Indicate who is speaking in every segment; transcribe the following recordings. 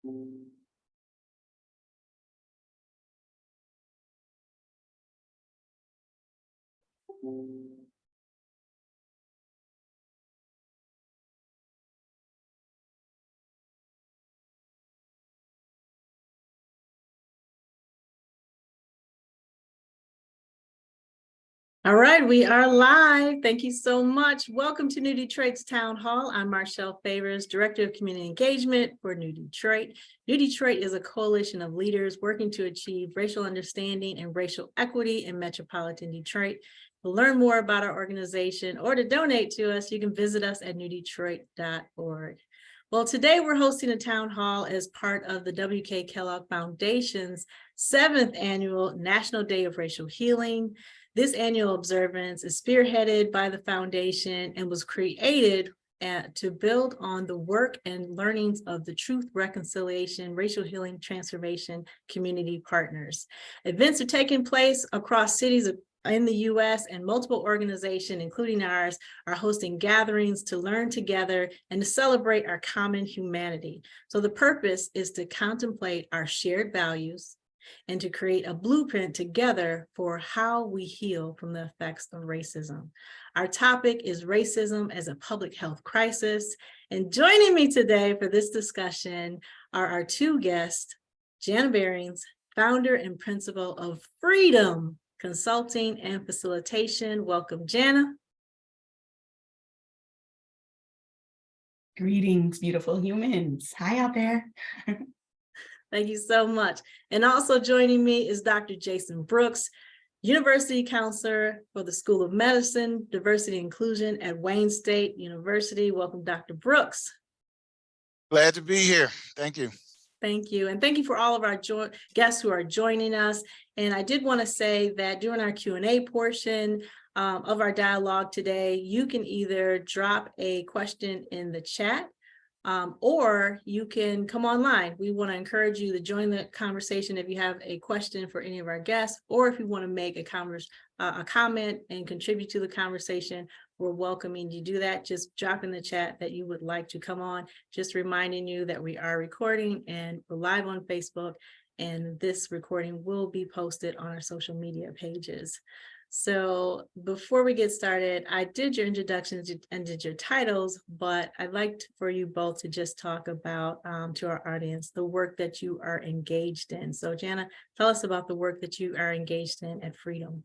Speaker 1: All right, we are live. Thank you so much. Welcome to New Detroit's Town Hall. I'm Marshall Favors, Director of Community Engagement for New Detroit. New Detroit is a coalition of leaders working to achieve racial understanding and racial equity in metropolitan Detroit. To learn more about our organization or to donate to us, you can visit us at newdetroit.org. Well, today we're hosting a town hall as part of the W.K. Kellogg Foundation's 7th annual National Day of Racial Healing. This annual observance is spearheaded by the foundation and was created to build on the work and learnings of the Truth, Reconciliation, Racial Healing Transformation community partners. Events are taking place across cities in the U.S., and multiple organizations, including ours, are hosting gatherings to learn together and to celebrate our common humanity. So the purpose is to contemplate our shared values and to create a blueprint together for how we heal from the effects of racism. Our topic is racism as a public health crisis. And joining me today for this discussion are our two guests, Jana Behrings, founder and principal of Freedom Consulting and Facilitation. Welcome, Jana.
Speaker 2: Greetings, beautiful humans. Hi out there.
Speaker 1: Thank you so much. And also joining me is Dr. Jason Brooks, University Counselor for the School of Medicine, Diversity and Inclusion at Wayne State University. Welcome, Dr. Brooks.
Speaker 3: Glad to be here. Thank you.
Speaker 1: Thank you. And thank you for all of our guests who are joining us. And I did want to say that during our Q&A portion of our dialogue today, you can either drop a question in the chat or you can come online. We want to encourage you to join the conversation if you have a question for any of our guests, or if you want to make a comment and contribute to the conversation, we're welcoming you to do that. Just drop in the chat that you would like to come on. Just reminding you that we are recording and we're live on Facebook, and this recording will be posted on our social media pages. So before we get started, I did your introductions and did your titles, but I'd like for you both to just talk about, to our audience, the work that you are engaged in. So Jana, tell us about the work that you are engaged in at Freedom.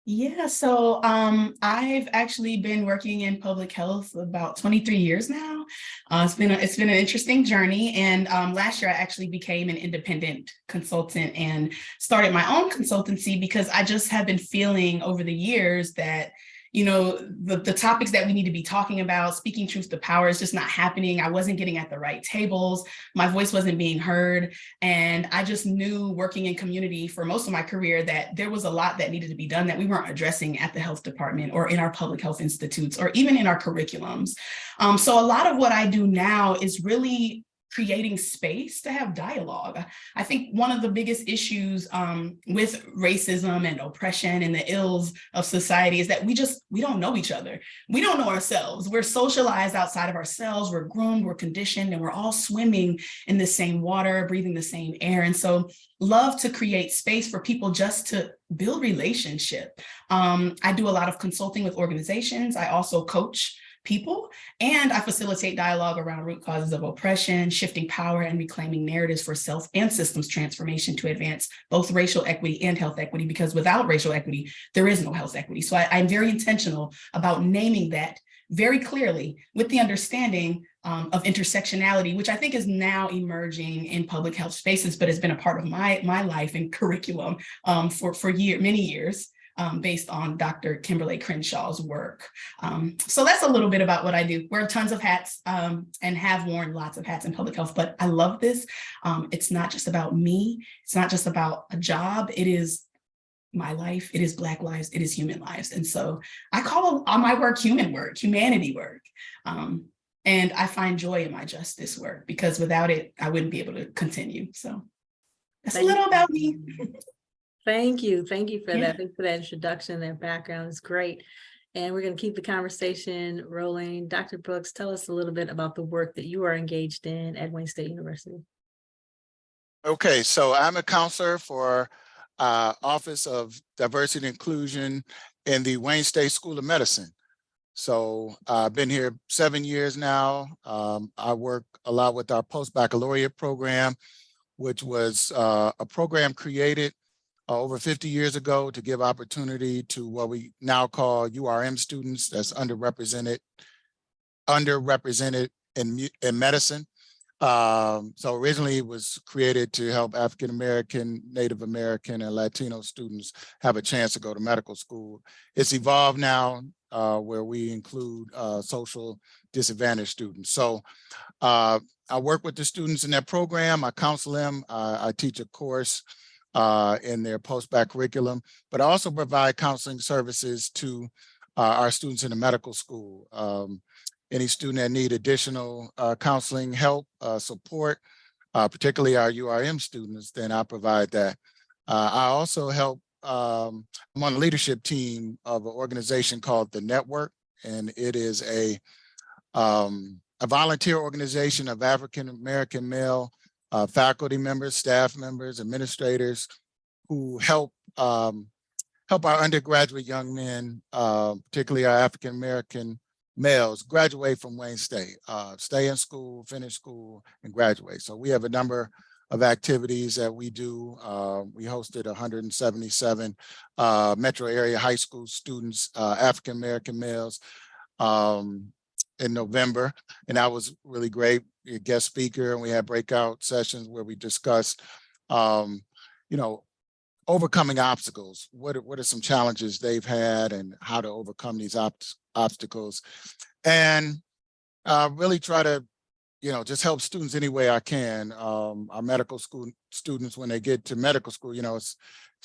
Speaker 2: Yeah, so I've actually been working in public health about 23 years now. It's been an interesting journey, and last year I actually became an independent consultant and started my own consultancy because I just have been feeling over the years that the topics that we need to be talking about, speaking truth to power, is just not happening. I wasn't getting at the right tables. My voice wasn't being heard. And I just knew, working in community for most of my career, that there was a lot that needed to be done that we weren't addressing at the health department or in our public health institutes or even in our curriculums. So a lot of what I do now is really creating space to have dialogue. I think one of the biggest issues with racism and oppression and the ills of society is that we don't know each other. We don't know ourselves. We're socialized outside of ourselves. We're groomed, we're conditioned, and we're all swimming in the same water, breathing the same air. And so love to create space for people just to build relationship. I do a lot of consulting with organizations. I also coach people, and I facilitate dialogue around root causes of oppression, shifting power, and reclaiming narratives for self and systems transformation to advance both racial equity and health equity, because without racial equity, there is no health equity. So I'm very intentional about naming that very clearly, with the understanding of intersectionality, which I think is now emerging in public health spaces, but has been a part of my life and curriculum for many years. Based on Dr. Kimberly Crenshaw's work. So that's a little bit about what I do. Wear tons of hats and have worn lots of hats in public health, but I love this. It's not just about me. It's not just about a job. It is my life. It is Black lives. It is human lives. And so I call all my work human work, humanity work. And I find joy in my justice work, because without it, I wouldn't be able to continue. So that's a little about me.
Speaker 1: Thank you. Thank you for that. Thank you for that introduction. That background is great. and we're going to keep the conversation rolling. Dr. Brooks, tell us a little bit about the work that you are engaged in at Wayne State University.
Speaker 3: Okay, so I'm a counselor for Office of Diversity and Inclusion in the Wayne State School of Medicine. So I've been here 7 years now. I work a lot with our post-baccalaureate program, which was a program created over 50 years ago to give opportunity to what we now call URM students, that's underrepresented in medicine. So originally it was created to help African American, Native American, and Latino students have a chance to go to medical school. It's evolved now where we include social disadvantaged students. So I work with the students in that program. I counsel them. I teach a course in their post-bac curriculum, but I also provide counseling services to our students in the medical school. Any student that need additional counseling help, support, particularly our URM students, then I provide that. I also help, I'm on the leadership team of an organization called The Network, and it is a volunteer organization of African-American male faculty members, staff members, administrators who help our undergraduate young men, particularly our African-American males, graduate from Wayne State, stay in school, finish school, and graduate. So we have a number of activities that we do. We hosted 177 metro area high school students, African-American males, in November, and that was really great. A guest speaker, and we had breakout sessions where we discussed, overcoming obstacles. What are some challenges they've had, and how to overcome these obstacles, and really try to, just help students any way I can. Our medical school students, when they get to medical school, it's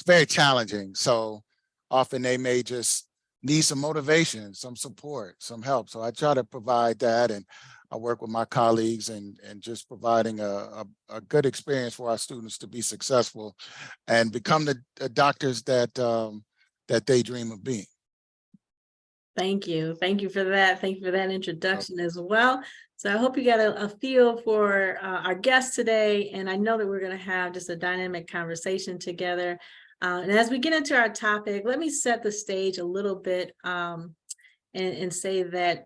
Speaker 3: very challenging. So often they may just need some motivation, some support, some help. So I try to provide that, and I work with my colleagues and just providing a good experience for our students to be successful and become the doctors that they dream of being.
Speaker 1: Thank you. Thank you for that. Thank you for that introduction as well. So I hope you got a feel for our guest today, and I know that we're going to have just a dynamic conversation together. And as we get into our topic, let me set the stage a little bit and say that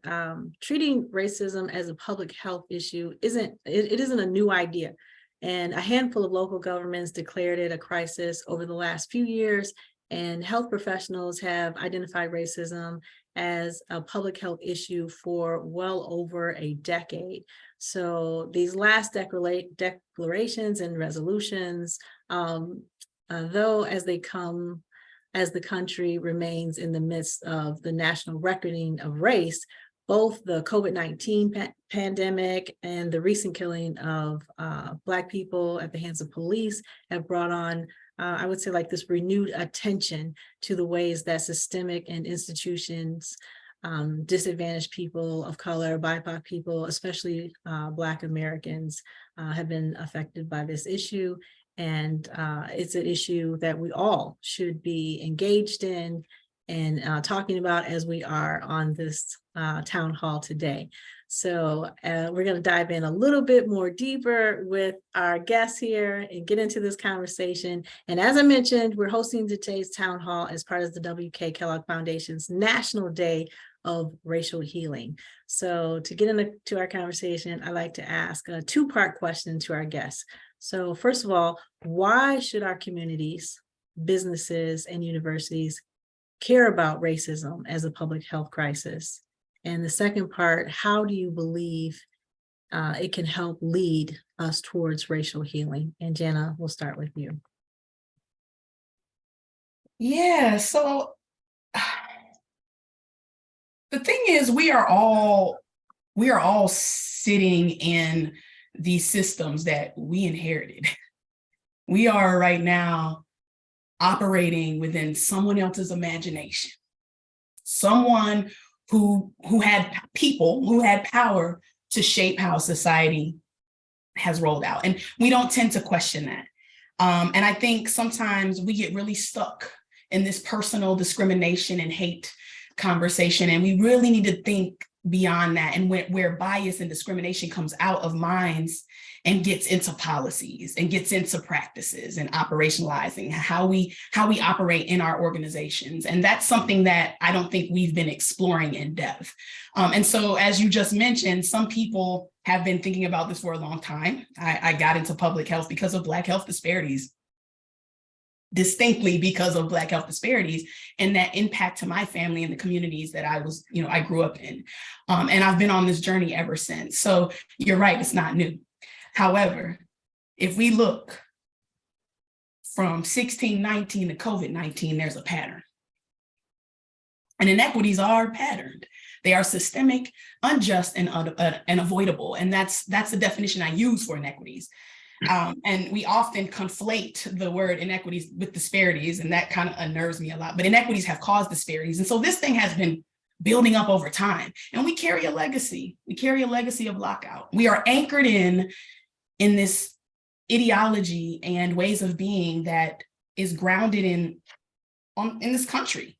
Speaker 1: treating racism as a public health issue isn't a new idea. And a handful of local governments declared it a crisis over the last few years, and health professionals have identified racism as a public health issue for well over a decade. So these last declarations and resolutions, though as they come as the country remains in the midst of the national reckoning of race, both the COVID-19 pandemic and the recent killing of Black people at the hands of police have brought on, I would say, like this renewed attention to the ways that systemic and institutions disadvantaged people of color, BIPOC people, especially Black Americans, have been affected by this issue. And it's an issue that we all should be engaged in and talking about as we are on this town hall today. So we're going to dive in a little bit more deeper with our guests here and get into this conversation. And as I mentioned, we're hosting today's town hall as part of the W.K. Kellogg Foundation's National Day of Racial Healing. So to get into our conversation, I'd like to ask a two-part question to our guests. So first of all, why should our communities, businesses, and universities care about racism as a public health crisis? And the second part, how do you believe it can help lead us towards racial healing? And Jana, we'll start with you.
Speaker 2: Yeah, so the thing is, we are all sitting in these systems that we inherited. We are right now operating within someone else's imagination, someone who had power to shape how society has rolled out. And we don't tend to question that. And I think sometimes we get really stuck in this personal discrimination and hate conversation. And we really need to think beyond that, and where bias and discrimination comes out of minds and gets into policies and gets into practices and operationalizing how we operate in our organizations. And that's something that I don't think we've been exploring in depth. And so, as you just mentioned, some people have been thinking about this for a long time. I got into public health because of Black health disparities, distinctly because of Black health disparities and that impact to my family and the communities that I grew up in. And I've been on this journey ever since. So you're right, it's not new. However, if we look from 1619 to COVID-19, there's a pattern. And inequities are patterned. They are systemic, unjust, and avoidable. And that's the definition I use for inequities. And we often conflate the word inequities with disparities, and that kind of unnerves me a lot. But inequities have caused disparities. And so this thing has been building up over time. And we carry a legacy. We carry a legacy of lockout. We are anchored in this ideology and ways of being that is grounded in this country.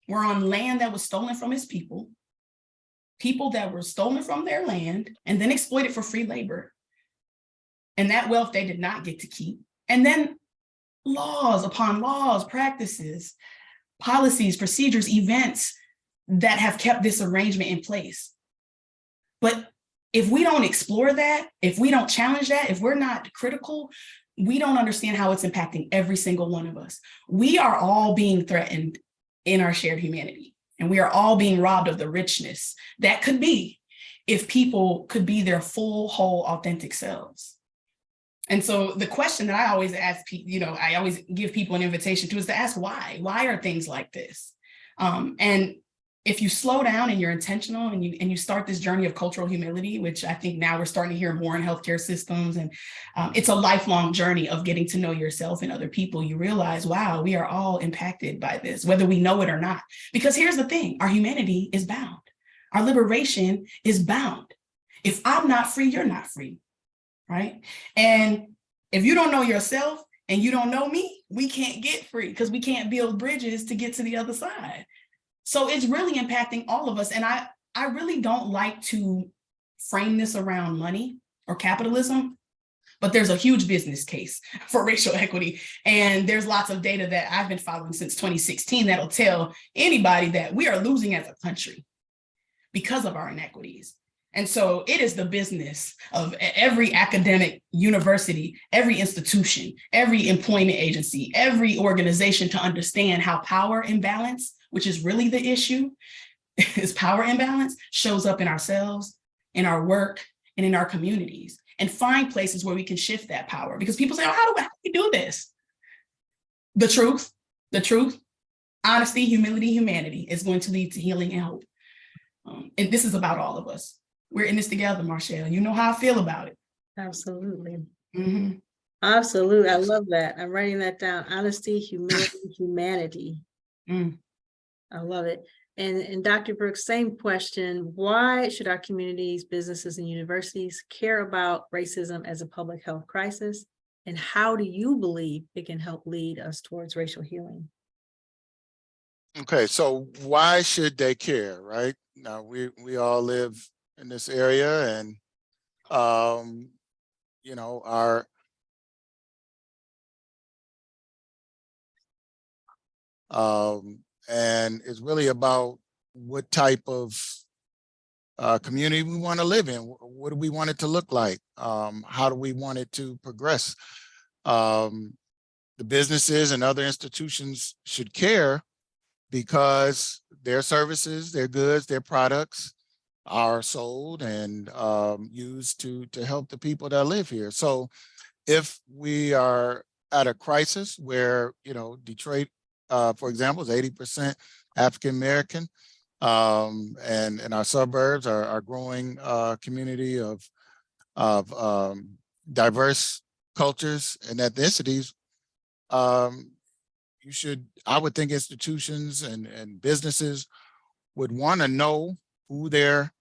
Speaker 2: We're on land that was stolen from its people that were stolen from their land and then exploited for free labor. And that wealth they did not get to keep. And then laws upon laws, practices, policies, procedures, events that have kept this arrangement in place. But if we don't explore that, if we don't challenge that, if we're not critical, we don't understand how it's impacting every single one of us. We are all being threatened in our shared humanity, and we are all being robbed of the richness that could be if people could be their full, whole, authentic selves. And so the question that I always ask, I always give people an invitation to is to ask why. Why are things like this? And if you slow down and you're intentional and you start this journey of cultural humility, which I think now we're starting to hear more in healthcare systems, and it's a lifelong journey of getting to know yourself and other people, you realize, wow, we are all impacted by this, whether we know it or not. Because here's the thing, our humanity is bound. Our liberation is bound. If I'm not free, you're not free. Right? And if you don't know yourself and you don't know me, we can't get free because we can't build bridges to get to the other side. So it's really impacting all of us. And I really don't like to frame this around money or capitalism, but there's a huge business case for racial equity. And there's lots of data that I've been following since 2016 that'll tell anybody that we are losing as a country because of our inequities. And so it is the business of every academic university, every institution, every employment agency, every organization to understand how power imbalance, which is really the issue, is power imbalance, shows up in ourselves, in our work, and in our communities, and find places where we can shift that power. Because people say, oh, how do we do this? The truth, honesty, humility, humanity is going to lead to healing and hope. And this is about all of us. We're in this together, Marshall. You know how I feel about it.
Speaker 1: Absolutely.
Speaker 2: Mm-hmm.
Speaker 1: Absolutely. I love that. I'm writing that down. Honesty, humility, humanity. I love it. And Dr. Brooks, same question. Why should our communities, businesses, and universities care about racism as a public health crisis? And how do you believe it can help lead us towards racial healing?
Speaker 3: Okay, so why should they care, right? Now, we all live in this area, and our and it's really about what type of community we want to live in. What do we want it to look like? How do we want it to progress? The businesses and other institutions should care because their services, their goods, their products are sold and used to help the people that live here. So if we are at a crisis where, Detroit, for example, is 80% African-American, and our suburbs are a growing community of diverse cultures and ethnicities, I would think institutions and businesses would want to know who they're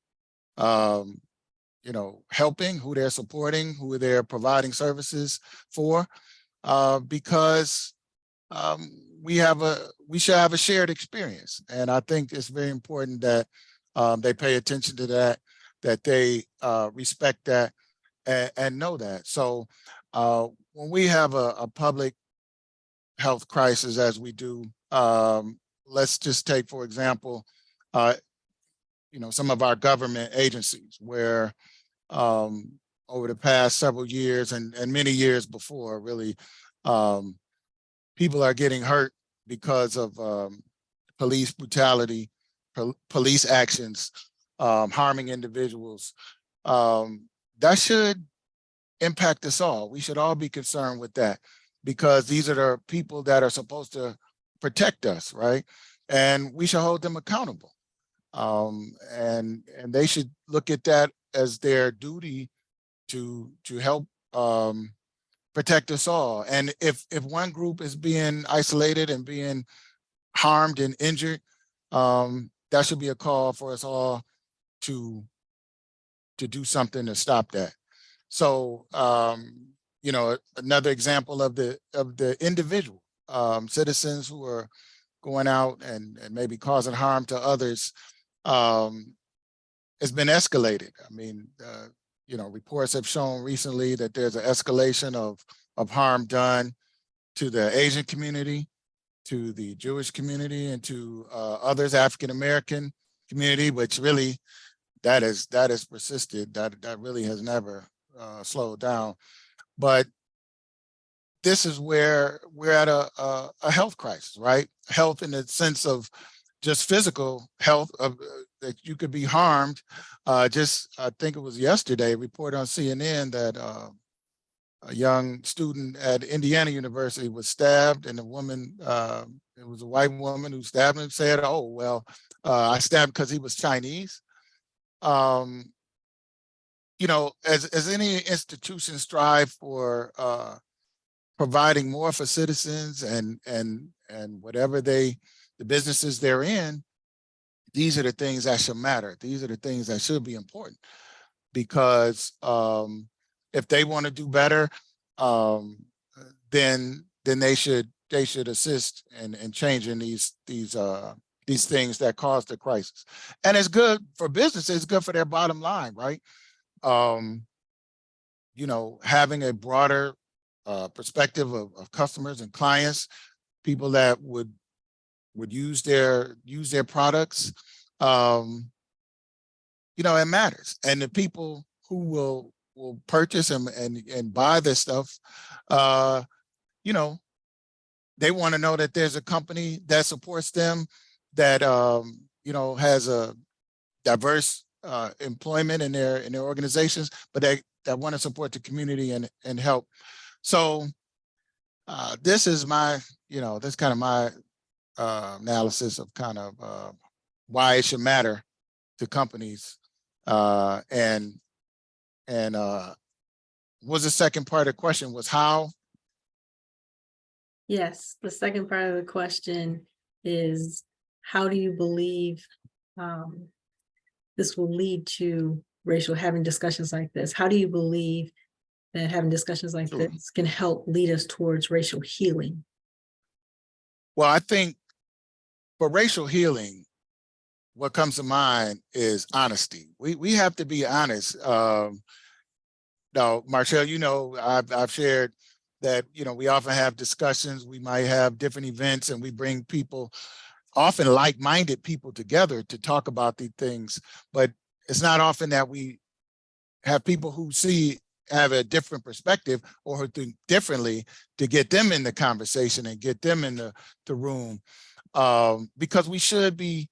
Speaker 3: helping, who they're supporting, who they're providing services for, because we should have a shared experience. And I think it's very important that they pay attention to that, that they respect that and know that. So when we have a public health crisis, as we do, let's just take, for example, some of our government agencies where over the past several years and many years before, really, people are getting hurt because of police brutality, police actions, harming individuals. That should impact us all. We should all be concerned with that, because these are the people that are supposed to protect us, right? And we should hold them accountable. And they should look at that as their duty to help protect us all. And if one group is being isolated and being harmed and injured, that should be a call for us all to do something to stop that. So another example of the individual citizens who are going out and maybe causing harm to others has been escalated. I mean, reports have shown recently that there's an escalation of harm done to the Asian community, to the Jewish community, and to others, African-American community, which really that has persisted. That really has never slowed down. But this is where we're at a health crisis, right? Health in the sense of just physical health, that you could be harmed. I think it was yesterday, a report on CNN that a young student at Indiana University was stabbed, and a woman, it was a white woman who stabbed him, said, "Oh, well, I stabbed because he was Chinese." As any institution strive for providing more for citizens and whatever the businesses they're in, these are the things that should matter. These are the things that should be important, because if they want to do better, then they should assist in changing these things that cause the crisis. And it's good for businesses, it's good for their bottom line, right? Having a broader perspective of customers and clients, people that would use their products, it matters. And the people who will purchase and buy this stuff, they want to know that there's a company that supports them, that has a diverse employment in their organizations, but that want to support the community and help. So this is my, this kind of my analysis of kind of why it should matter to companies. And was the second part of the question was how?
Speaker 1: Yes, the second part of the question is, how do you believe this will lead to having discussions like this? How do you believe that having discussions like
Speaker 3: Sure.
Speaker 1: this can help lead us towards racial healing?
Speaker 3: Well, I think for racial healing, what comes to mind is honesty. We have to be honest. Now, Marshall, I've shared that, we often have discussions, we might have different events, and we bring people, often like-minded people, together to talk about these things. But it's not often that we have people who have a different perspective or who think differently, to get them in the conversation and get them in the room, because we should be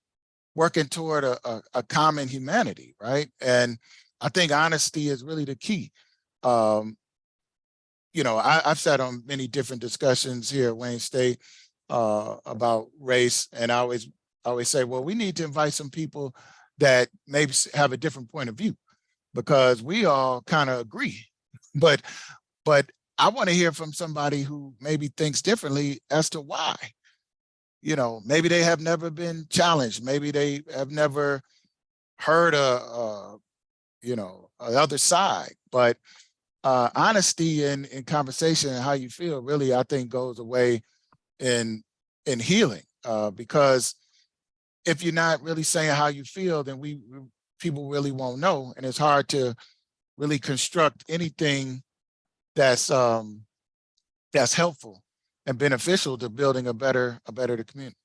Speaker 3: working toward a common humanity, right? And I think honesty is really the key. I've sat on many different discussions here at Wayne State about race, and I always say, well, we need to invite some people that maybe have a different point of view, because we all kind of agree. But I want to hear from somebody who maybe thinks differently as to why. Maybe they have never been challenged. Maybe they have never heard the other side. But honesty in conversation and how you feel really, I think, goes away in in healing, because if you're not really saying how you feel, then people really won't know. And it's hard to really construct anything that's helpful and beneficial to building a better community.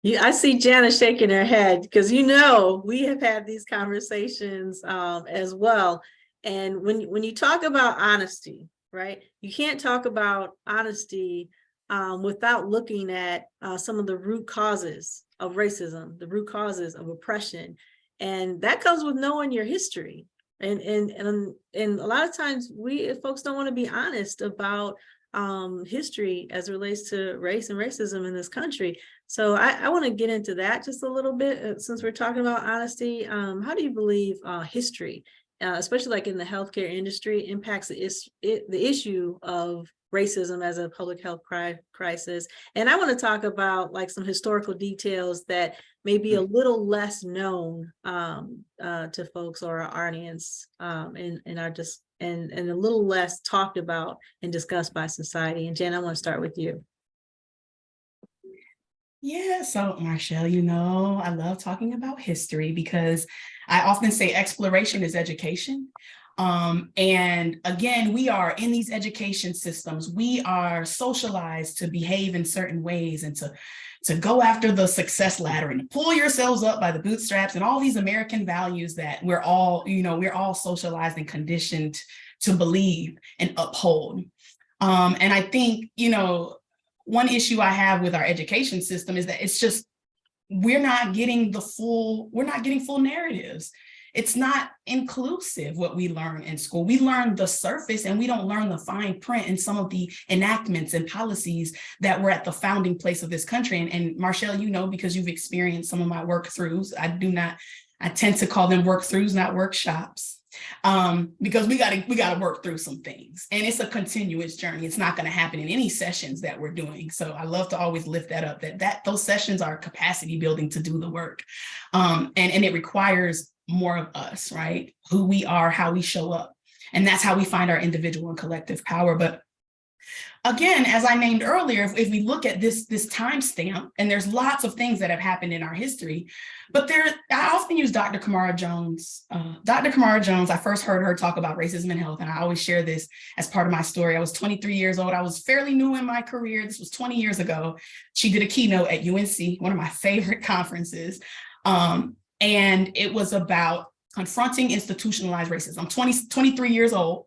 Speaker 1: Yeah, I see Jana shaking her head because we have had these conversations as well. And when you talk about honesty, right? You can't talk about honesty without looking at some of the root causes of racism, the root causes of oppression, and that comes with knowing your history. And a lot of times folks don't want to be honest about history as it relates to race and racism in this country. So I want to get into that just a little bit since we're talking about honesty. How do you believe history, especially like in the healthcare industry, impacts the issue of racism as a public health crisis? And I want to talk about like some historical details that may be a little less known to folks or our audience, and a little less talked about and discussed by society. And Jen, I want to start with you.
Speaker 2: Yeah, so Marshall, I love talking about history because I often say exploration is education. And again, we are in these education systems. We are socialized to behave in certain ways and to go after the success ladder and to pull yourselves up by the bootstraps and all these American values that we're all socialized and conditioned to believe and uphold. And I think, one issue I have with our education system is that it's just, we're not getting full narratives. It's not inclusive what we learn in school. We learn the surface and we don't learn the fine print and some of the enactments and policies that were at the founding place of this country. And Marshall, because you've experienced some of my work throughs, I tend to call them work throughs, not workshops. Because we gotta work through some things, and it's a continuous journey. It's not going to happen in any sessions that we're doing. So I love to always lift that up, that those sessions are capacity building to do the work, and it requires more of us, right? Who we are, how we show up, and that's how we find our individual and collective power. But again, as I named earlier, if we look at this timestamp, and there's lots of things that have happened in our history, but I often use Dr. Kamara Jones. Dr. Kamara Jones, I first heard her talk about racism in health, and I always share this as part of my story. I was 23 years old. I was fairly new in my career. This was 20 years ago. She did a keynote at UNC, one of my favorite conferences, and it was about confronting institutionalized racism. I'm 23 years old.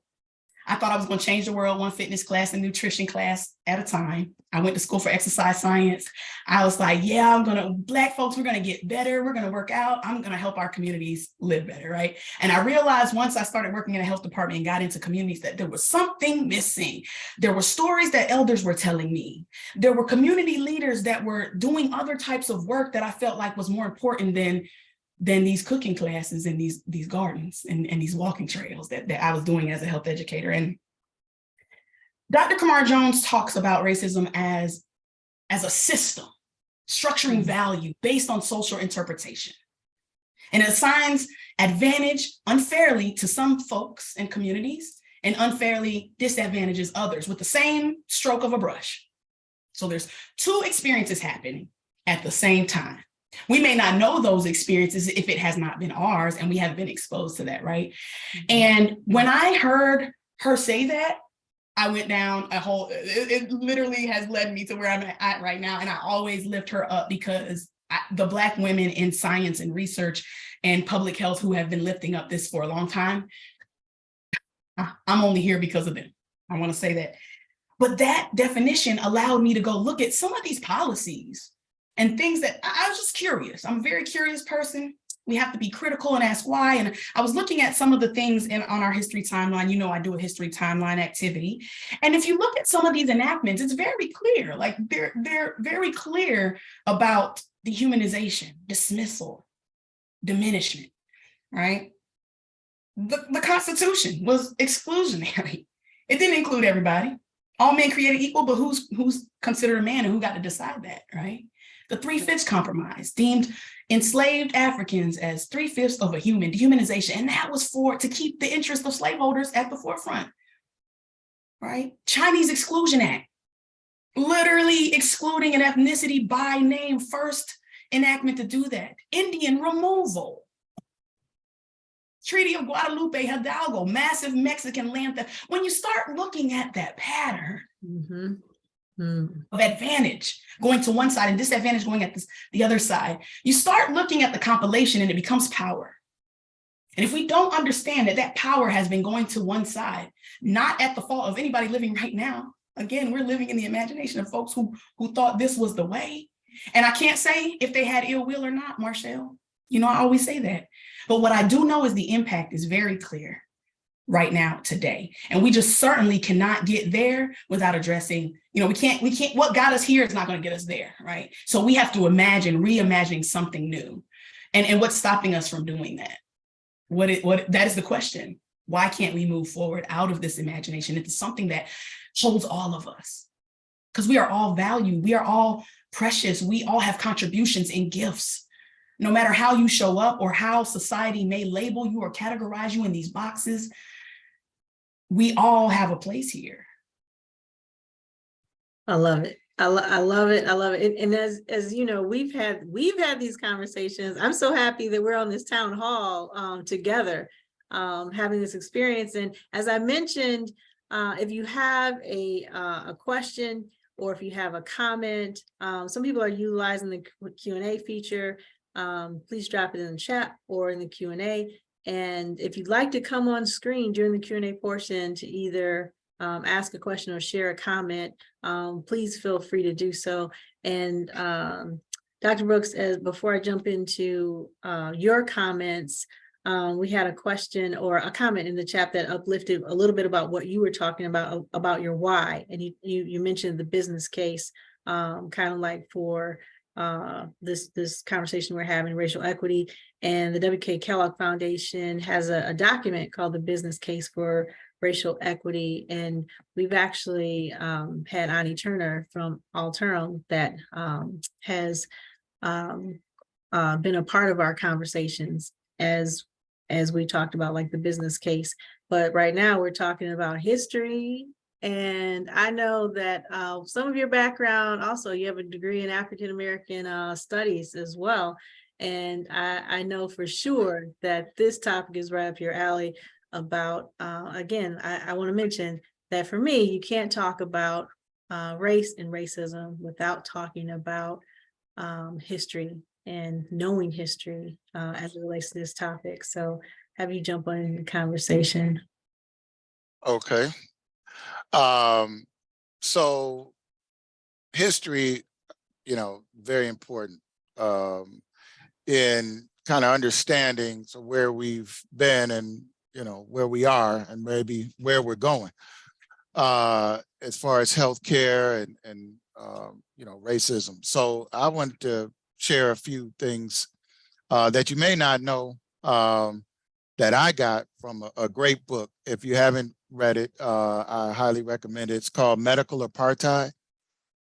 Speaker 2: I thought I was going to change the world one fitness class and nutrition class at a time. I went to school for exercise science. I was like, Black folks, we're going to get better. We're going to work out. I'm going to help our communities live better, right? And I realized once I started working in a health department and got into communities that there was something missing. There were stories that elders were telling me. There were community leaders that were doing other types of work that I felt like was more important than these cooking classes and these gardens and these walking trails that I was doing as a health educator. And Dr. Kamara Jones talks about racism as a system, structuring value based on social interpretation. And it assigns advantage unfairly to some folks and communities and unfairly disadvantages others with the same stroke of a brush. So there's two experiences happening at the same time. We may not know those experiences if it has not been ours and we haven't been exposed to that, right? Mm-hmm. And when I heard her say that, I went down it literally has led me to where I'm at right now. And I always lift her up because the Black women in science and research and public health who have been lifting up this for a long time, I'm only here because of them. I want to say that. But that definition allowed me to go look at some of these policies and things that I was just curious. I'm a very curious person. We have to be critical and ask why. And I was looking at some of the things on our history timeline. I do a history timeline activity. And if you look at some of these enactments, it's very clear. Like they're very clear about dehumanization, dismissal, diminishment, right? The Constitution was exclusionary. It didn't include everybody. All men created equal, but who's considered a man and who got to decide that, right? The 3/5 compromise deemed enslaved Africans as 3/5 of a human, dehumanization. And that was to keep the interest of slaveholders at the forefront, right? Chinese Exclusion Act, literally excluding an ethnicity by name, first enactment to do that. Indian removal. Treaty of Guadalupe Hidalgo, massive Mexican land theft. When you start looking at that pattern of advantage going to one side and disadvantage going at the other side, you start looking at the compilation and it becomes power. And if we don't understand that that power has been going to one side, not at the fault of anybody living right now. Again, we're living in the imagination of folks who thought this was the way. And I can't say if they had ill will or not, Marshall. You know, I always say that. But what I do know is the impact is very clear right now today. And we just certainly cannot get there without addressing, you know, we can't, what got us here is not going to get us there, right? So we have to reimagining something new. And what's stopping us from doing that? That is the question. Why can't we move forward out of this imagination into something that holds all of us? Because we are all valued. We are all precious. We all have contributions and gifts. No matter how you show up or how society may label you or categorize you in these boxes, we all have a place here.
Speaker 1: I love it. I love it. I love it. And as you know, we've had these conversations. I'm so happy that we're on this town hall together, having this experience. And as I mentioned, if you have a question or if you have a comment, some people are utilizing the Q&A feature. Please drop it in the chat or in the Q&A. And if you'd like to come on screen during the Q&A portion to either ask a question or share a comment, please feel free to do so. And Dr. Brooks, before I jump into your comments, we had a question or a comment in the chat that uplifted a little bit about what you were talking about your why. And you mentioned the business case, kind of like for this conversation we're having, racial equity. And the W.K. Kellogg Foundation has a document called the Business Case for Racial Equity. And we've actually had Ani Turner from Alterum that has been a part of our conversations as we talked about like the business case. But right now we're talking about history. And I know that some of your background, also you have a degree in African-American studies as well. And I know for sure that this topic is right up your alley about, again, I want to mention that for me, you can't talk about race and racism without talking about history and knowing history as it relates to this topic. So have you jump on the conversation.
Speaker 3: Okay. So history, you know, very important in kind of understanding so where we've been and, you know, where we are and maybe where we're going as far as healthcare and you know, racism. So I wanted to share a few things that you may not know that I got from a great book. If you haven't read it, I highly recommend it. It's called Medical Apartheid,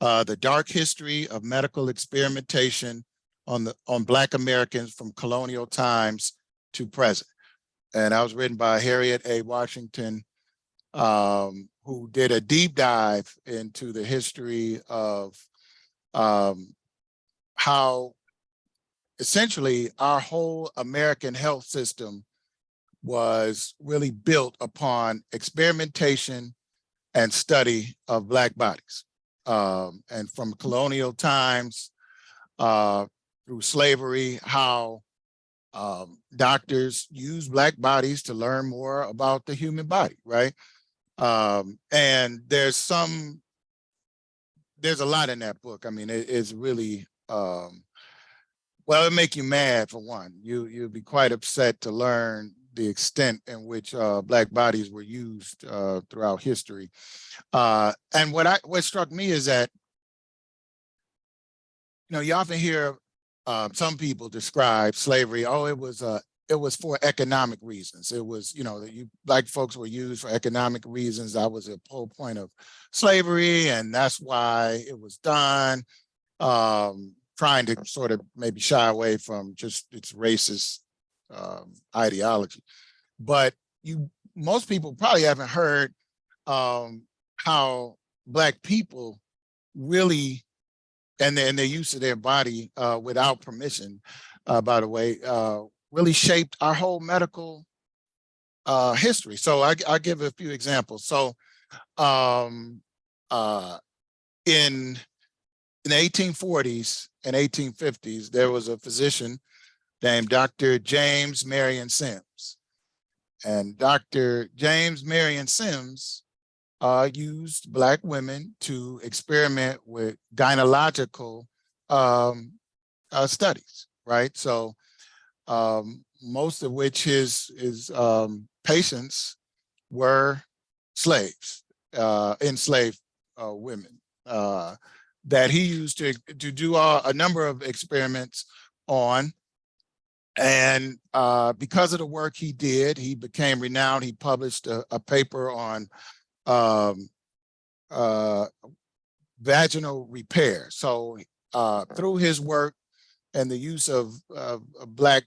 Speaker 3: The Dark History of Medical Experimentation on Black Americans from Colonial Times to Present. And that was written by Harriet A. Washington, who did a deep dive into the history of how essentially our whole American health system was really built upon experimentation and study of Black bodies. And from colonial times through slavery, how doctors use Black bodies to learn more about the human body, right? And there's a lot in that book. I mean, it's really, well, it'll make you mad for one. You'll be quite upset to learn the extent in which Black bodies were used throughout history. And what struck me is that, you know, you often hear some people describe slavery, oh, it was for economic reasons. It was, you know, Black folks were used for economic reasons. That was a whole point of slavery, and that's why it was done. Trying to sort of maybe shy away from just its racist ideology. But most people probably haven't heard how Black people really, and their use of their body without permission, by the way, really shaped our whole medical history. So I'll give a few examples. So um, in the 1840s and 1850s, there was a physician named Dr. James Marion Sims. And Dr. James Marion Sims used Black women to experiment with gynecological studies, right? So most of which his patients were slaves, enslaved women that he used to do a number of experiments on. And because of the work he did, he became renowned. He published a paper on vaginal repair. So through his work and the use of Black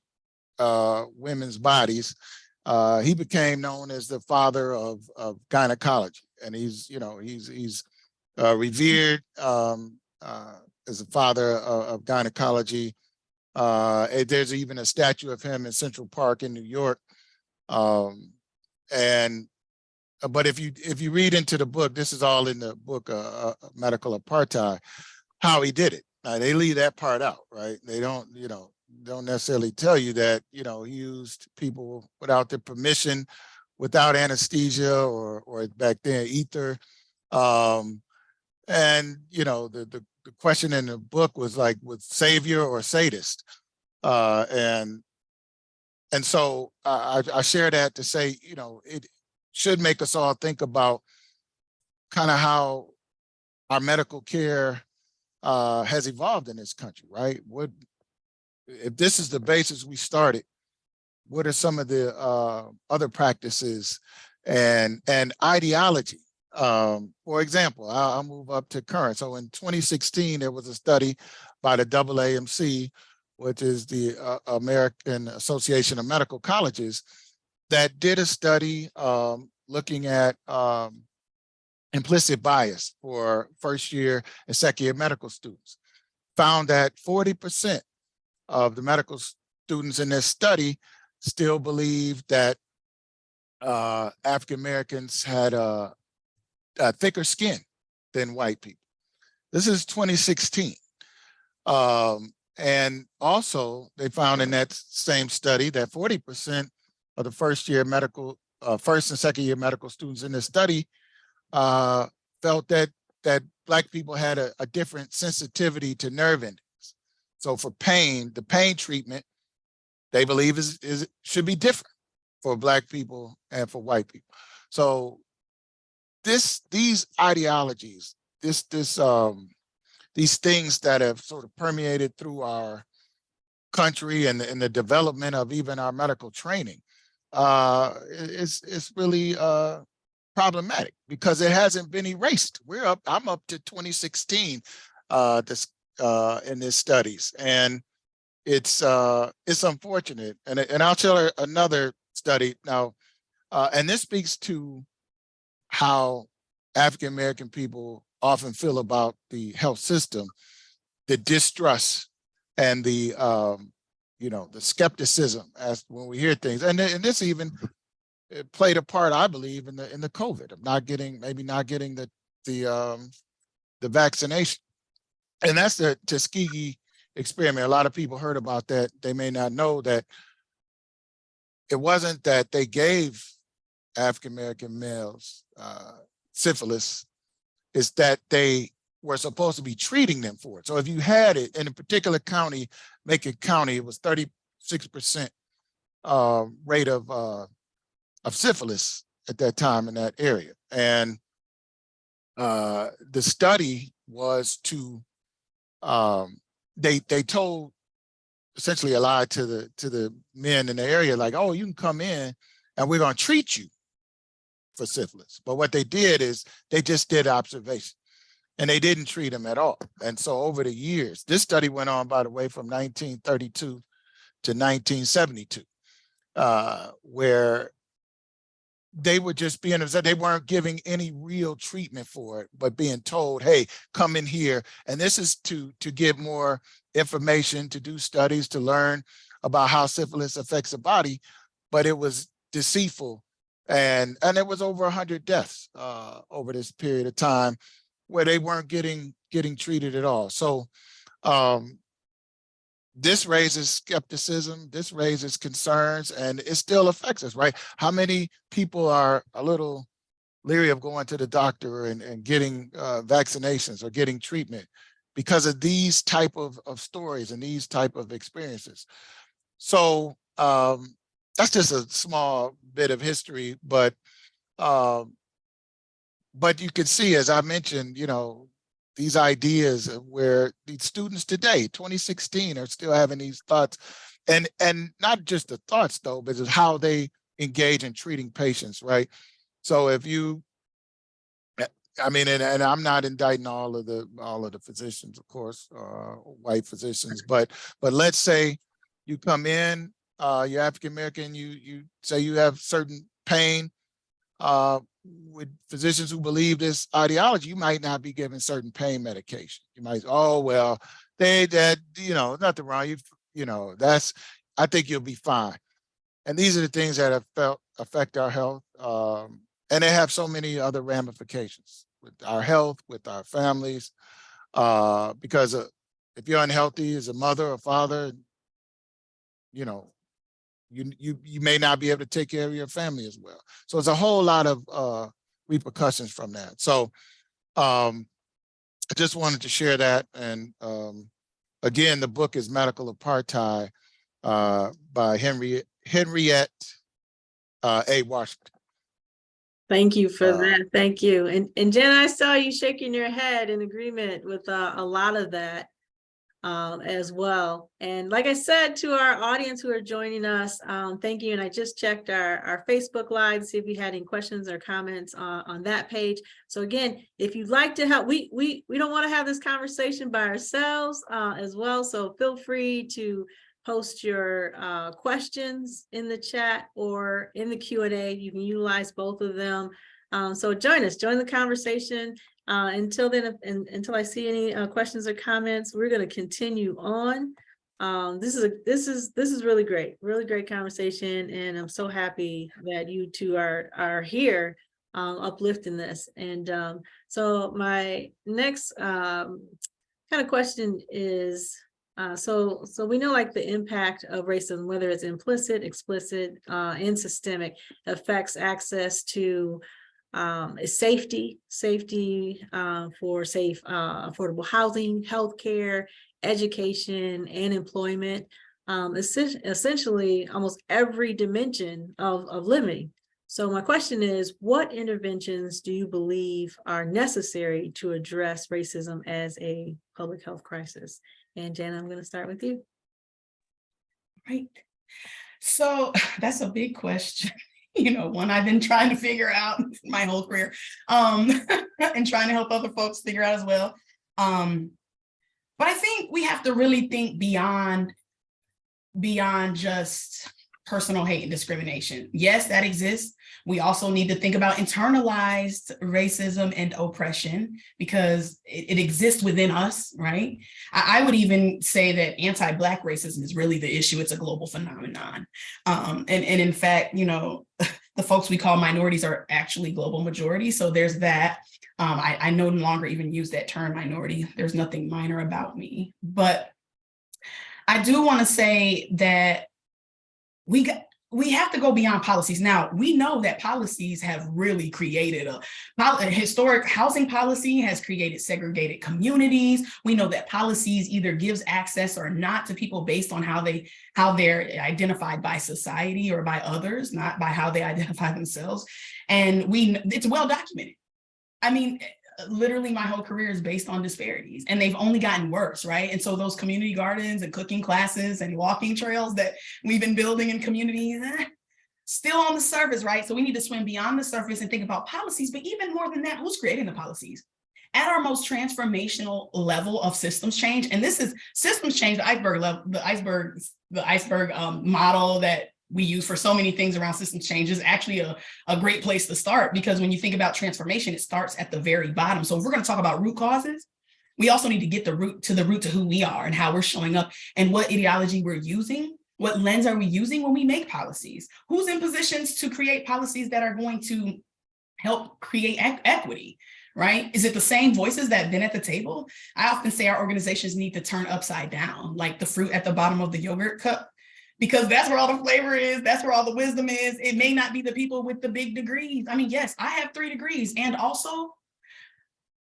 Speaker 3: women's bodies, he became known as the father of gynecology. And he's revered as a father of gynecology. There's even a statue of him in Central Park in New York. But if you read into the book, this is all in the book, Medical Apartheid, how he did it. They leave that part out, right? They don't necessarily tell you that, he used people without their permission, without anesthesia or back then ether. And, the question in the book was like, with savior or sadist? And so I share that to say, it should make us all think about kind of how our medical care has evolved in this country, right? If this is the basis we started, what are some of the other practices and ideology? For example, I'll move up to current. So in 2016, there was a study by the AAMC, which is the American Association of Medical Colleges, that did a study looking at implicit bias for first year and second year medical students. Found that 40% of the medical students in this study still believe that African Americans had a thicker skin than white people. This is 2016. And also they found in that same study that 40% of the first and second year medical students in this study felt that Black people had a different sensitivity to nerve endings. So for pain, the pain treatment, they believe should be different for Black people and for white people. So these ideologies, these things that have sort of permeated through our country and the development of even our medical training, it's really problematic because it hasn't been erased. I'm up to 2016 in this studies, and it's unfortunate. And I'll tell her another study now, and this speaks to how African American people often feel about the health system, the distrust and the skepticism as when we hear things, and this even played a part, I believe, in the COVID of not getting the vaccination. And that's the Tuskegee experiment. A lot of people heard about that. They may not know that it wasn't that they gave African American males syphilis, it's that they were supposed to be treating them for it. So if you had it in a particular county, Macon County, it was 36% rate of syphilis at that time in that area. And the study was to they told essentially a lie to the men in the area, like, oh, you can come in and we're going to treat you for syphilis. But what they did is they just did observation and they didn't treat them at all. And so over the years, this study went on, by the way, from 1932 to 1972, where they were just being observed. They weren't giving any real treatment for it, but being told, hey, come in here. And this is to give more information, to do studies, to learn about how syphilis affects the body, but it was deceitful. And it was over 100 deaths over this period of time where they weren't getting treated at all. So this raises skepticism, this raises concerns, and it still affects us, right? How many people are a little leery of going to the doctor and getting vaccinations or getting treatment because of these type of stories and these type of experiences? So that's just a small bit of history, but you can see, as I mentioned, you know, these ideas where these students today, 2016, are still having these thoughts, and not just the thoughts though, but it's how they engage in treating patients, right? So if you, I mean, and I'm not indicting all of the physicians, of course, white physicians, but let's say you come in, you're African American, you say you have certain pain. With physicians who believe this ideology, you might not be given certain pain medication. You might, oh, well, you know, nothing wrong. You know, I think you'll be fine. And these are the things that affect our health. And they have so many other ramifications with our health, with our families, because if you're unhealthy as a mother or father, you know, you may not be able to take care of your family as well. So it's a whole lot of repercussions from that. So I just wanted to share that. And again, the book is Medical Apartheid by Henriette A. Washington.
Speaker 1: Thank you for that. Thank you. And Jen, I saw you shaking your head in agreement with a lot of that. As well. And like I said to our audience who are joining us, thank you. And I just checked our Facebook Live to see if you had any questions or comments on that page. So again, if you'd like to help, we don't want to have this conversation by ourselves as well. So feel free to post your questions in the chat or in the Q&A. You can utilize both of them. So join the conversation. Until then, until I see any questions or comments, we're going to continue on. This is really great conversation, and I'm so happy that you two are here uplifting this. And so my next kind of question is, so we know like the impact of racism, whether it's implicit, explicit, and systemic, affects access to safety for safe, affordable housing, healthcare, education, and employment, essentially almost every dimension of living. So my question is, what interventions do you believe are necessary to address racism as a public health crisis? And Jen, I'm going to start with you.
Speaker 2: Right. So that's a big question. You know, one I've been trying to figure out my whole career, and trying to help other folks figure out as well. But I think we have to really think beyond just personal hate and discrimination. Yes, that exists. We also need to think about internalized racism and oppression, because it exists within us, right? I would even say that anti-Black racism is really the issue. It's a global phenomenon. And in fact, you know, the folks we call minorities are actually global majority. So there's that. I no longer even use that term minority. There's nothing minor about me. But I do want to say that we have to go beyond policies. Now, we know that policies have really created a historic housing policy has created segregated communities. We know that policies either gives access or not to people based on how they're identified by society or by others, not by how they identify themselves. And it's well documented. I mean, literally my whole career is based on disparities, and they've only gotten worse, right? And so those community gardens and cooking classes and walking trails that we've been building in communities, still on the surface, right? So we need to swim beyond the surface and think about policies, but even more than that, who's creating the policies? At our most transformational level of systems change, and this is systems change, the iceberg model that we use for so many things around systems change is actually a great place to start, because when you think about transformation, it starts at the very bottom. So if we're going to talk about root causes, we also need to get the root to who we are and how we're showing up and what ideology we're using. What lens are we using when we make policies? Who's in positions to create policies that are going to help create equity, right? Is it the same voices that have been at the table? I often say our organizations need to turn upside down, like the fruit at the bottom of the yogurt cup, because that's where all the flavor is. That's where all the wisdom is. It may not be the people with the big degrees. I mean, yes, I have 3 degrees. And also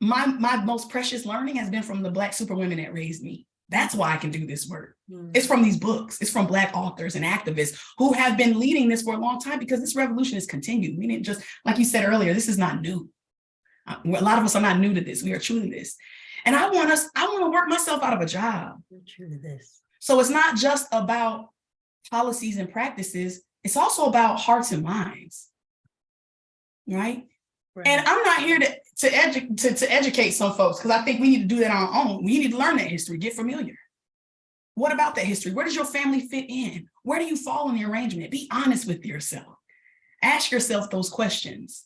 Speaker 2: my most precious learning has been from the Black superwomen that raised me. That's why I can do this work. It's from these books. It's from Black authors and activists who have been leading this for a long time, because this revolution has continued. We didn't just, like you said earlier, this is not new. A lot of us are not new to this. We are true to this. And I want to work myself out of a job.
Speaker 1: You're true to this.
Speaker 2: So it's not just about policies and practices. It's also about hearts and minds, right? And I'm not here to educate some folks, because I think we need to do that on our own. We need to learn that history, get familiar. What about that history? Where does your family fit in? Where do you fall in the arrangement? Be honest with yourself. Ask yourself those questions.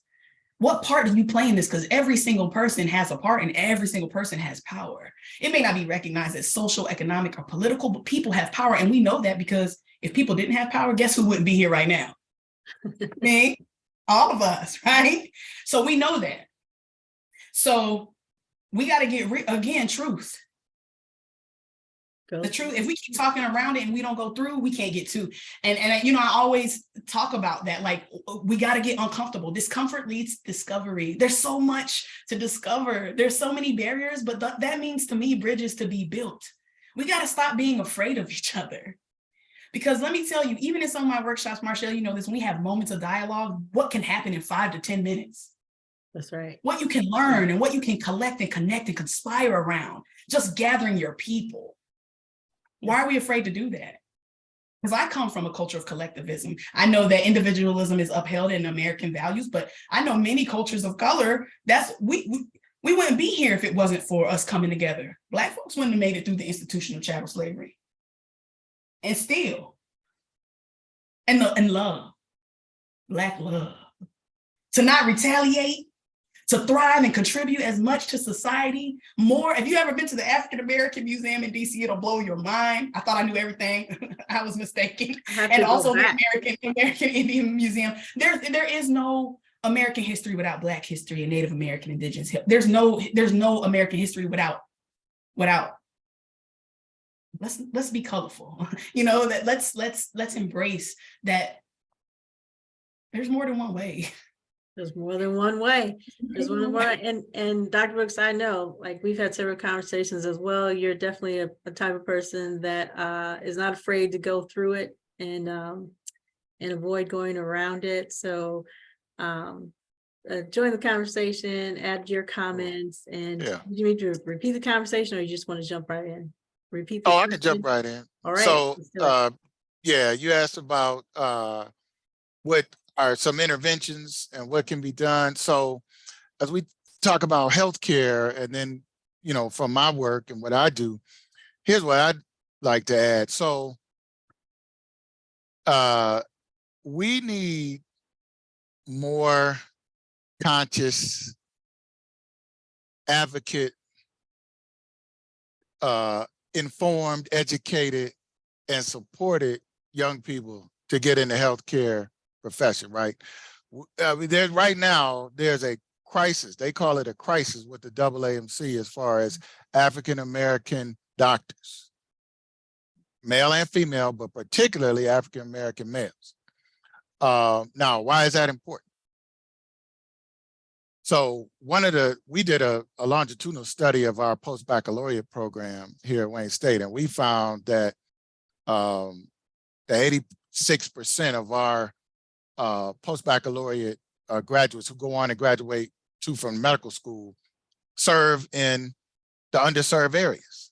Speaker 2: What part do you play in this? Because every single person has a part and every single person has power. It may not be recognized as social, economic, or political, but people have power. And we know that because if people didn't have power, guess who wouldn't be here right now? Me. All of us, right? So we know that. So we got to get, again, truth. The truth, if we keep talking around it and we don't go through, we can't get to. And you know, I always talk about that, like, we got to get uncomfortable. Discomfort leads to discovery. There's so much to discover. There's so many barriers, but that means to me, bridges to be built. We got to stop being afraid of each other. Because let me tell you, even in some of my workshops, Marshall, you know this, when we have moments of dialogue, what can happen in 5 to 10 minutes?
Speaker 1: That's right.
Speaker 2: What you can learn and what you can collect and connect and conspire around, just gathering your people. Why are we afraid to do that? Because I come from a culture of collectivism. I know that individualism is upheld in American values, but I know many cultures of color, we wouldn't be here if it wasn't for us coming together. Black folks wouldn't have made it through the institutional chattel slavery. And still, and love, Black love, to not retaliate, to thrive and contribute as much to society more. If you ever been to the African American Museum in DC, it'll blow your mind. I thought I knew everything. I was mistaken. And also the American Indian Museum. There is no American history without Black history and Native American Indigenous. There's no American history without. Let's be colorful. You know, that let's embrace that. There's more than one way.
Speaker 1: There's more than one way. There's more than one. And Dr. Brooks, I know, like, we've had several conversations as well. You're definitely a type of person that is not afraid to go through it and avoid going around it. So join the conversation, add your comments, and do you need to repeat the conversation, or you just want to jump right in? Repeat the
Speaker 3: I can jump right in.
Speaker 1: All right.
Speaker 3: So yeah, you asked about what are some interventions and what can be done. So as we talk about healthcare, and then, you know, from my work and what I do, here's what I'd like to add. So we need more conscious advocate, informed, educated, and supported young people to get in the healthcare profession, right? Right now, there's a crisis. They call it a crisis with the AAMC as far as African-American doctors, male and female, but particularly African-American males. Now, why is that important? So we did a longitudinal study of our post-baccalaureate program here at Wayne State, and we found that the 86% of our post-baccalaureate graduates who go on and graduate from medical school serve in the underserved areas,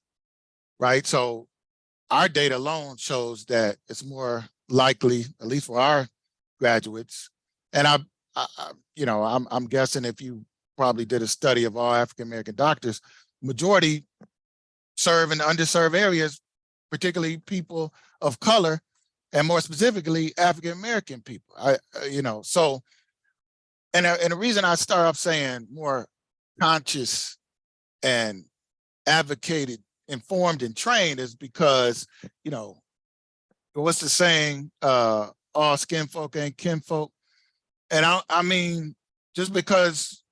Speaker 3: right? So our data alone shows that it's more likely, at least for our graduates, and I'm guessing if you probably did a study of all African-American doctors, majority serve in underserved areas, particularly people of color, and more specifically, African-American people. So, and the reason I start off saying more conscious and advocated, informed and trained is because, what's the saying, all skin folk ain't kinfolk. And I mean, just because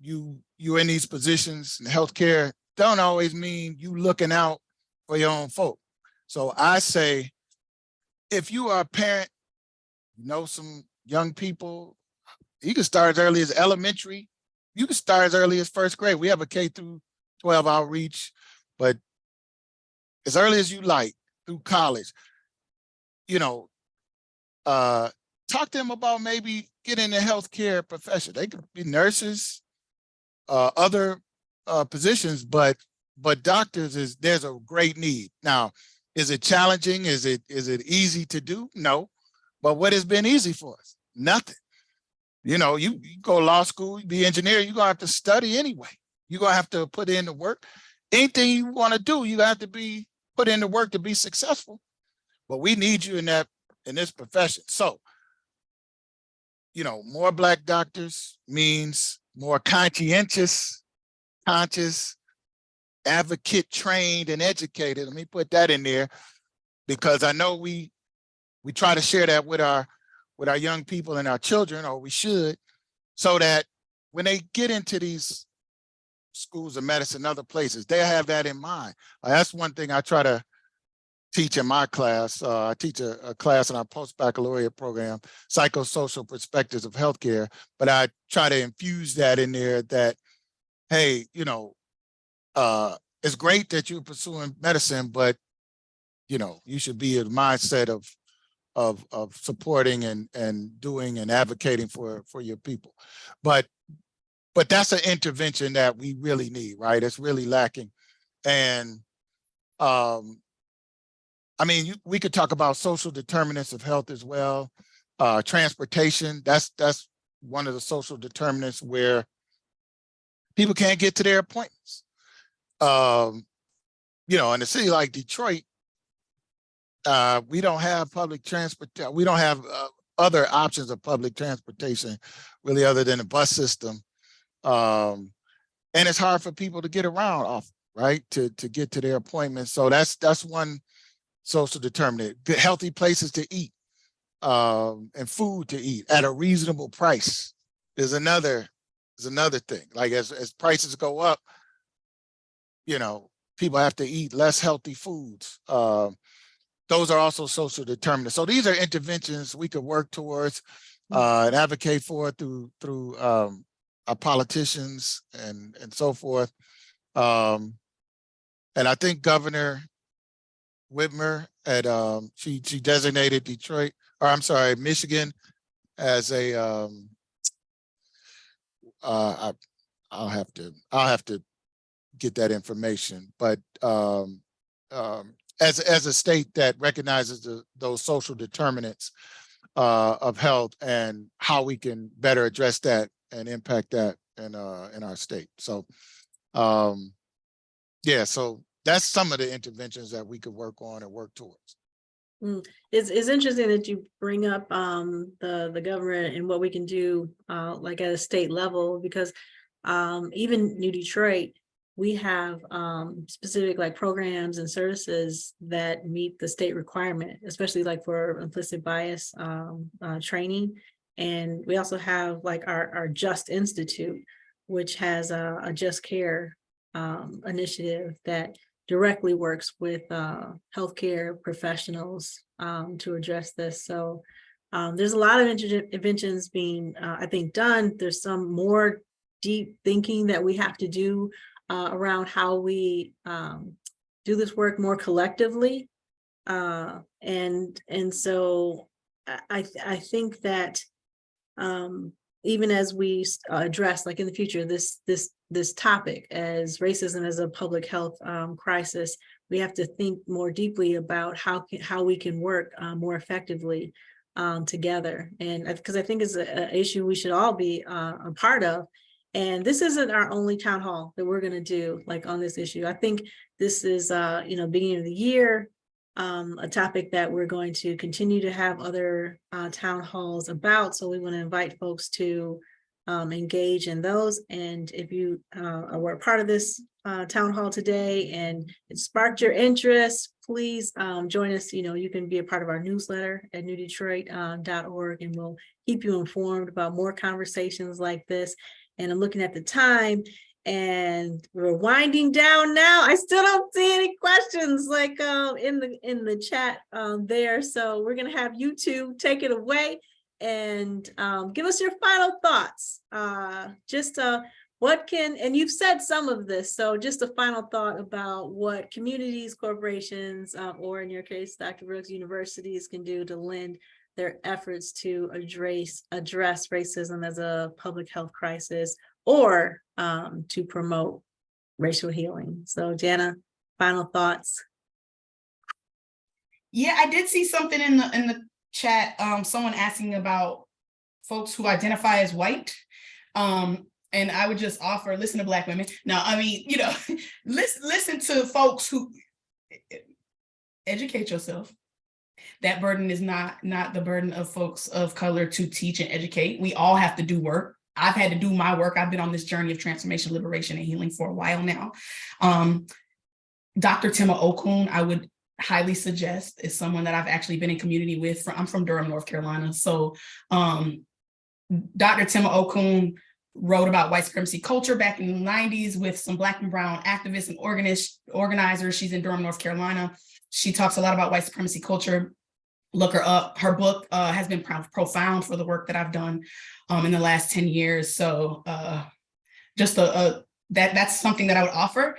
Speaker 3: you're in these positions in healthcare don't always mean you looking out for your own folk. So I say, if you are a parent, some young people, you can start as early as elementary. You can start as early as first grade. We have a K through 12 outreach, but as early as you like through college, talk to them about maybe getting in the healthcare profession. They could be nurses, other positions, but doctors there's a great need. Now, is it challenging? Is it easy to do? No. But what has been easy for us? Nothing. You go to law school, you be engineer, you're gonna have to study anyway. You're gonna have to put in the work. Anything you want to do, you have to put in the work to be successful. But we need you in this profession. So, more Black doctors means more conscious, advocate, trained, and educated. Let me put that in there, because I know we try to share that with our young people and our children, or we should, so that when they get into these schools of medicine, other places, they have that in mind. That's one thing I try to teach in my class. I teach a class in our post-baccalaureate program, Psychosocial Perspectives of Healthcare, but I try to infuse that in there that, hey, it's great that you're pursuing medicine, but, you should be in the mindset of supporting and doing and advocating for your people. But that's an intervention that we really need, right? It's really lacking. And we could talk about social determinants of health as well. Transportation, that's one of the social determinants where people can't get to their appointments. In a city like Detroit, we don't have public transport. We don't have other options of public transportation, really, other than the bus system. And it's hard for people to get around off, right? To get to their appointments. So that's one social determinant. Good, healthy places to eat, and food to eat at a reasonable price is another thing. Like as prices go up, people have to eat less healthy foods. Those are also social determinants. So these are interventions we could work towards and advocate for through our politicians and so forth. And I think Governor Whitmer she designated Michigan as a I'll have to get that information, but as a state that recognizes those social determinants of health and how we can better address that and impact that in our state. So so that's some of the interventions that we could work on and work towards.
Speaker 1: It's interesting that you bring up the government and what we can do like at a state level, because even New Detroit, we have specific like programs and services that meet the state requirement, especially like for implicit bias training. And we also have like our Just Institute, which has a Just Care initiative that directly works with healthcare professionals to address this. So there's a lot of interventions being, I think, done. There's some more deep thinking that we have to do around how we do this work more collectively. And so I think that even as we address, like in the future, this topic as racism as a public health crisis, we have to think more deeply about how we can work more effectively together. And because I think it's an issue we should all be a part of. And this isn't our only town hall that we're going to do like on this issue. I think this is, beginning of the year. a topic that we're going to continue to have other town halls about. So we want to invite folks to engage in those. And if you were a part of this town hall today and it sparked your interest, please join us. You can be a part of our newsletter at newdetroit.org, and we'll keep you informed about more conversations like this. And I'm looking at the time, and we're winding down now. I still don't see any questions like in the chat there. So we're gonna have you two take it away and give us your final thoughts. And you've said some of this, so just a final thought about what communities, corporations, or in your case, Dr. Brooks, universities can do to lend their efforts to address racism as a public health crisis, or to promote racial healing. So Jana, final thoughts.
Speaker 2: Yeah, I did see something in the chat, someone asking about folks who identify as white. And I would just offer, listen to Black women. No, I mean, listen to folks who educate yourself. That burden is not the burden of folks of color to teach and educate. We all have to do work. I've had to do my work. I've been on this journey of transformation, liberation, and healing for a while now. Dr. Tema Okun, I would highly suggest, is someone that I've actually been in community with. I'm from Durham, North Carolina. So Dr. Tema Okun wrote about white supremacy culture back in the 90s with some Black and brown activists and organizers. She's in Durham, North Carolina. She talks a lot about white supremacy culture. Look her up. Her book has been profound for the work that I've done in the last 10 years. So just that's something that I would offer.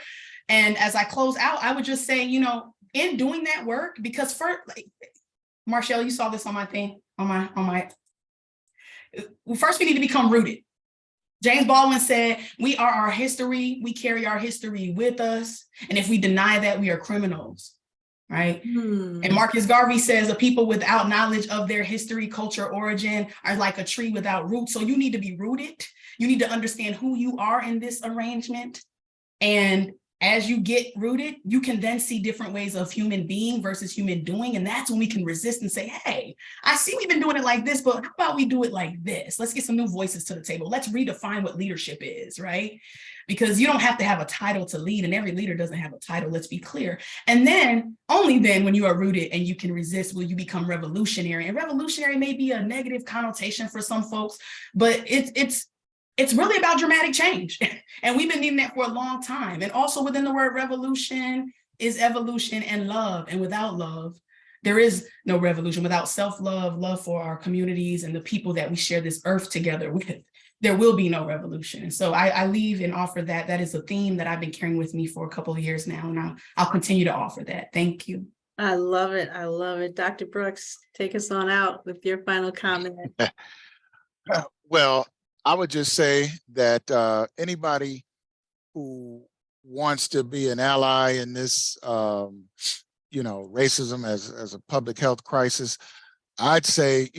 Speaker 2: And as I close out, I would just say, in doing that work, because Marshall, you saw this on my thing, first we need to become rooted. James Baldwin said, we are our history. We carry our history with us. And if we deny that, we are criminals. Right. And Marcus Garvey says a people without knowledge of their history, culture, origin are like a tree without roots. So you need to be rooted. You need to understand who you are in this arrangement. And as you get rooted, you can then see different ways of human being versus human doing. And that's when we can resist and say, hey, I see we've been doing it like this, but how about we do it like this? Let's get some new voices to the table. Let's redefine what leadership is, right? Because you don't have to have a title to lead, and every leader doesn't have a title, let's be clear. And then, only then, when you are rooted and you can resist, will you become revolutionary. And revolutionary may be a negative connotation for some folks, but it's really about dramatic change. And we've been needing that for a long time. And also within the word revolution is evolution and love. And without love, there is no revolution. Without self-love, love for our communities and the people that we share this earth together with, there will be no revolution. And so I leave and offer that. That is a theme that I've been carrying with me for a couple of years now, and I'll continue to offer that. Thank you.
Speaker 1: I love it. I love it. Dr. Brooks, take us on out with your final comment.
Speaker 3: Well, I would just say that anybody who wants to be an ally in this, racism as a public health crisis, I'd say,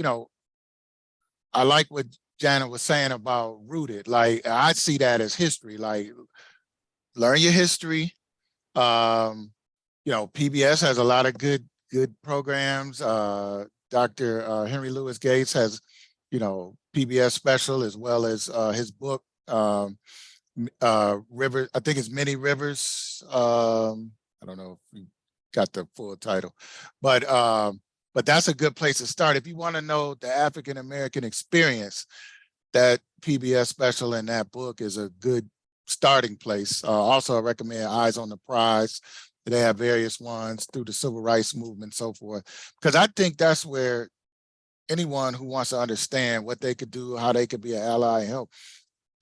Speaker 3: I like what Janet was saying about rooted. Like, I see that as history. Like, learn your history. PBS has a lot of good programs. Dr. Henry Louis Gates has, PBS special, as well as his book, River. I think it's Many Rivers. I don't know if you got the full title, but that's a good place to start. If you want to know the African-American experience, that PBS special and that book is a good starting place. Also, I recommend Eyes on the Prize. They have various ones through the civil rights movement and so forth, because I think that's where anyone who wants to understand what they could do, how they could be an ally and help,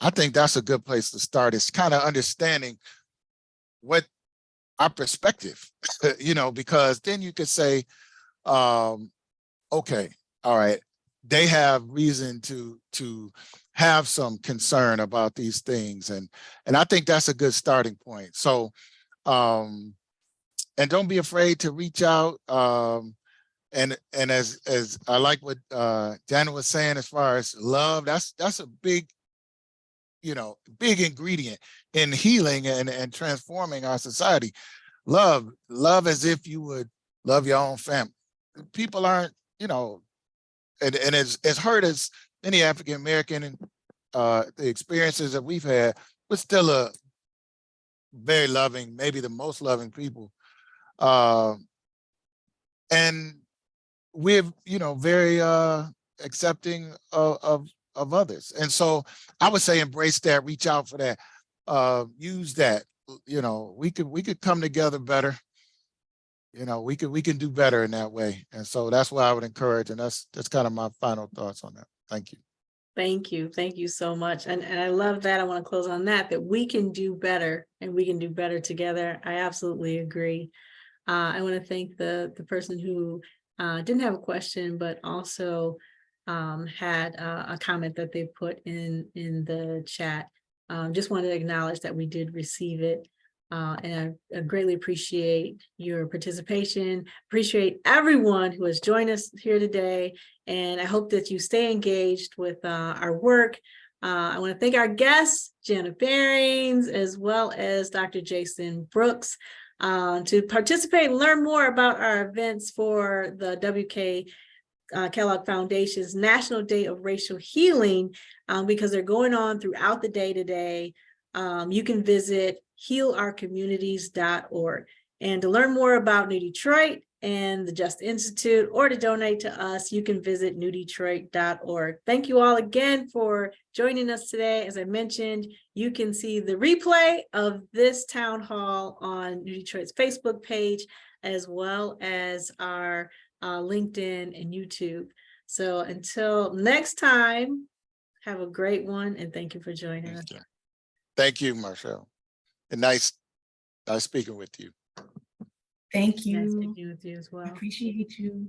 Speaker 3: I think that's a good place to start. It's kind of understanding what our perspective, because then you could say, okay, all right, they have reason to have some concern about these things. And I think that's a good starting point. So, and don't be afraid to reach out. And as I like what Janet was saying, as far as love, that's a big, big ingredient in healing and transforming our society. Love as if you would love your own family. People aren't, you know, and as hurt as any African American and the experiences that we've had, we're still a very loving, maybe the most loving people. And we're, you know, very accepting of others. And so I would say embrace that, reach out for that, use that. You know, we could come together better. You know, we can do better in that way. And so that's what I would encourage. And that's kind of my final thoughts on that. Thank you.
Speaker 1: Thank you. Thank you so much. And I love that. I want to close on that we can do better and we can do better together. I absolutely agree. I want to thank the person who didn't have a question, but also had a comment that they put in the chat. Just wanted to acknowledge that we did receive it. And I greatly appreciate your participation, appreciate everyone who has joined us here today. And I hope that you stay engaged with our work. I want to thank our guests, Jana Bearings, as well as Dr. Jason Brooks, to participate and learn more about our events for the Kellogg Foundation's National Day of Racial Healing, because they're going on throughout the day today. You can visit healourcommunities.org. And to learn more about New Detroit and the Just Institute, or to donate to us, you can visit newdetroit.org. Thank you all again for joining us today. As I mentioned, you can see the replay of this town hall on New Detroit's Facebook page, as well as our LinkedIn and YouTube. So until next time, have a great one, and thank you for joining us.
Speaker 3: Thank you, Marshall. And nice speaking with you.
Speaker 2: Thank you.
Speaker 1: Nice speaking with you as well.
Speaker 2: I appreciate you.